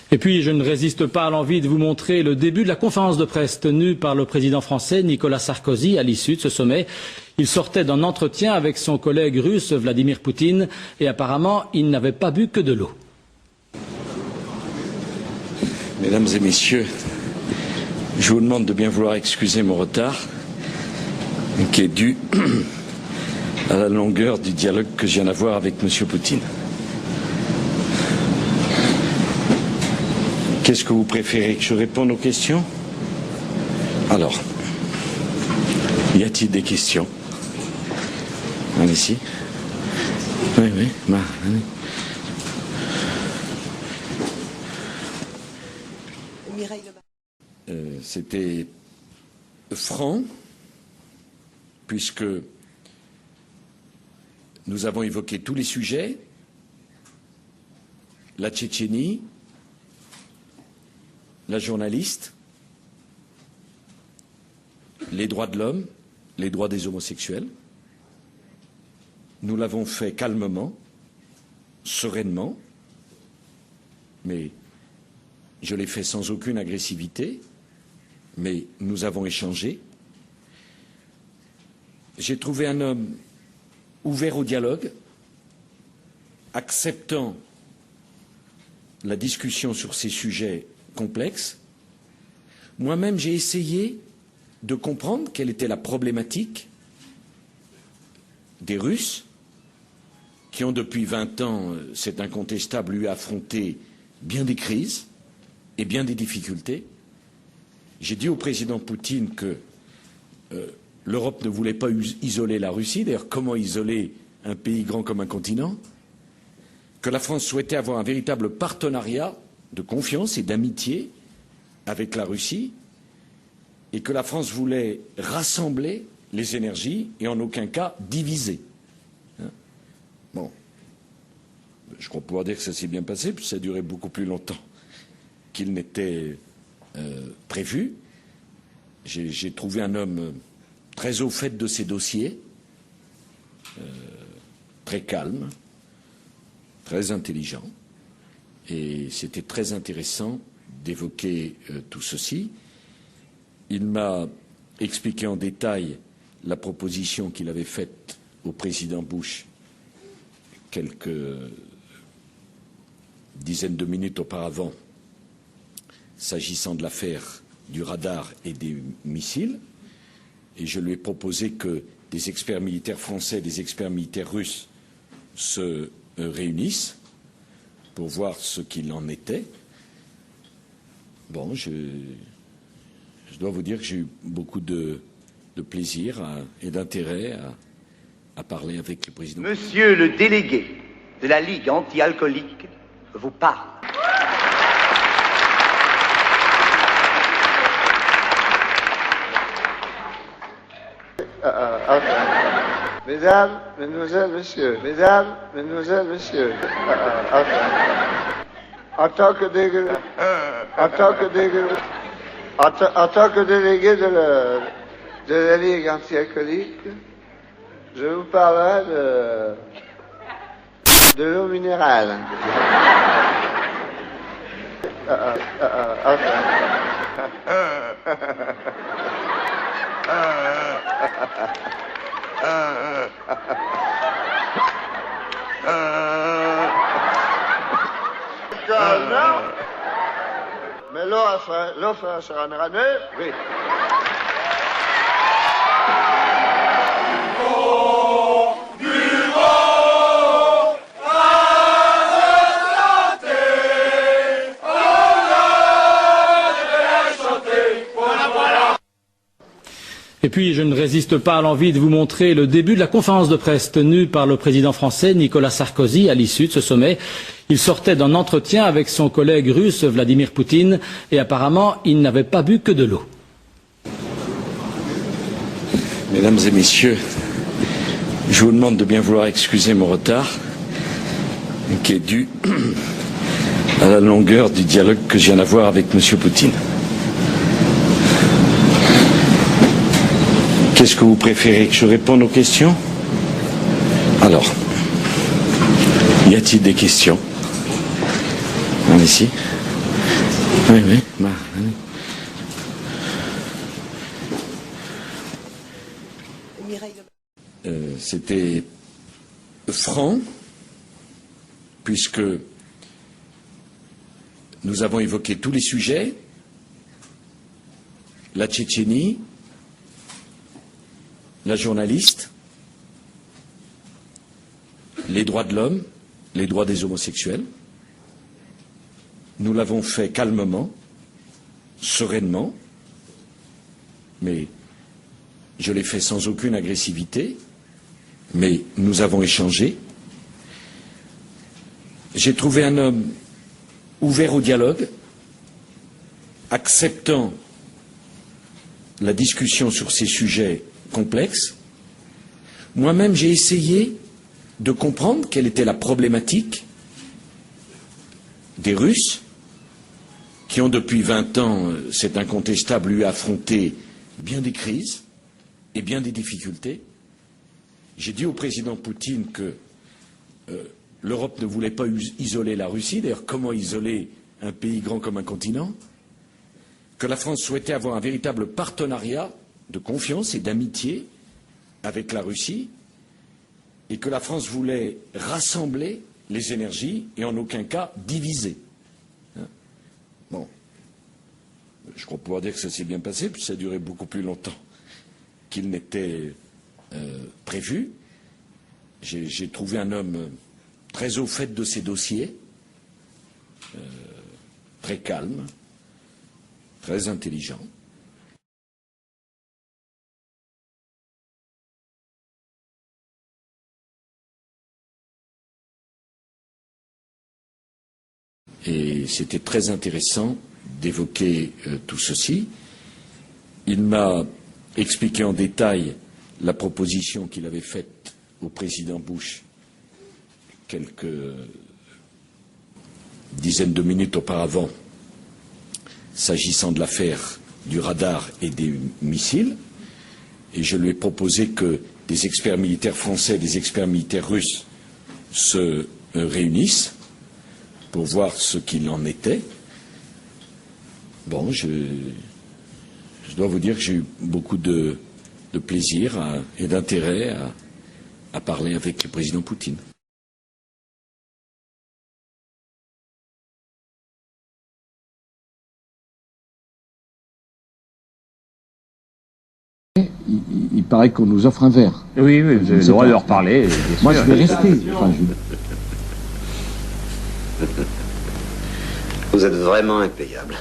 Et puis, je ne résiste pas à l'envie de vous montrer le début de la conférence de presse tenue par le président français Nicolas Sarkozy à l'issue de ce sommet. Il sortait d'un entretien avec son collègue russe Vladimir Poutine et apparemment, il n'avait pas bu que de l'eau. Mesdames et messieurs, je vous demande de bien vouloir excuser mon retard, qui est dû à la longueur du dialogue que je viens d'avoir avec M. Poutine. Qu'est-ce que vous préférez, que je réponde aux questions? Alors, y a-t-il des questions? Allez-y. Oui, allez. C'était franc, puisque nous avons évoqué tous les sujets, la Tchétchénie, la journaliste, les droits de l'homme, les droits des homosexuels. Nous l'avons fait calmement, sereinement, mais je l'ai fait sans aucune agressivité, mais nous avons échangé. J'ai trouvé un homme ouvert au dialogue, acceptant la discussion sur ces sujets complexes. Moi-même, j'ai essayé de comprendre quelle était la problématique des Russes, qui ont depuis 20 ans, c'est incontestable, eu affronté bien des crises et bien des difficultés. J'ai dit au président Poutine que l'Europe ne voulait pas isoler la Russie, d'ailleurs comment isoler un pays grand comme un continent, que la France souhaitait avoir un véritable partenariat de confiance et d'amitié avec la Russie, et que la France voulait rassembler les énergies et en aucun cas diviser. Bon, je crois pouvoir dire que ça s'est bien passé, puis ça a duré beaucoup plus longtemps qu'il n'était prévu. J'ai trouvé un homme très au fait de ses dossiers, très calme, très intelligent, et c'était très intéressant d'évoquer tout ceci. Il m'a expliqué en détail la proposition qu'il avait faite au président Bush quelques dizaines de minutes auparavant, s'agissant de l'affaire du radar et des missiles, et je lui ai proposé que des experts militaires français, des experts militaires russes se réunissent pour voir ce qu'il en était. Bon, je dois vous dire que j'ai eu beaucoup de plaisir et d'intérêt à parler avec le président. Monsieur le délégué de la Ligue anti-alcoolique vous parle. Mesdames, mesdemoiselles, messieurs, mesdames, mesdemoiselles, messieurs, en tant que délégué de la Ligue anti-alcoolique, je vous parlerai de l'eau minérale. Non, mais l'eau sera une ranée, oui. Et puis, je ne résiste pas à l'envie de vous montrer le début de la conférence de presse tenue par le président français Nicolas Sarkozy à l'issue de ce sommet. Il sortait d'un entretien avec son collègue russe Vladimir Poutine et apparemment, il n'avait pas bu que de l'eau. Mesdames et messieurs, je vous demande de bien vouloir excuser mon retard, qui est dû à la longueur du dialogue que je viens d'avoir avec M. Poutine. Qu'est-ce que vous préférez, que je réponde aux questions? Alors, y a-t-il des questions? Allez-y. Oui, oui. Bah, oui. C'était franc, puisque nous avons évoqué tous les sujets, la Tchétchénie, la journaliste, les droits de l'homme, les droits des homosexuels. Nous l'avons fait calmement, sereinement, mais je l'ai fait sans aucune agressivité, mais nous avons échangé. J'ai trouvé un homme ouvert au dialogue, acceptant la discussion sur ces sujets complexes. Moi-même, j'ai essayé de comprendre quelle était la problématique des Russes, qui ont depuis 20 ans, c'est incontestable, eu affronté bien des crises et bien des difficultés. J'ai dit au président Poutine que l'Europe ne voulait pas isoler la Russie, d'ailleurs comment isoler un pays grand comme un continent, que la France souhaitait avoir un véritable partenariat de confiance et d'amitié avec la Russie, et que la France voulait rassembler les énergies et en aucun cas diviser. Bon, je crois pouvoir dire que ça s'est bien passé, puis ça a duré beaucoup plus longtemps qu'il n'était prévu. J'ai trouvé un homme très au fait de ses dossiers, très calme, très intelligent. Et c'était très intéressant d'évoquer tout ceci. Il m'a expliqué en détail la proposition qu'il avait faite au président Bush quelques dizaines de minutes auparavant, s'agissant de l'affaire du radar et des missiles. Et je lui ai proposé que des experts militaires français et des experts militaires russes se réunissent pour voir ce qu'il en était. Bon, je dois vous dire que j'ai eu beaucoup de plaisir et d'intérêt à parler avec le président Poutine. Il paraît qu'on nous offre un verre. Oui, oui, vous avez le droit de leur parler. Moi, je vais rester. Enfin, Vous êtes vraiment impayable.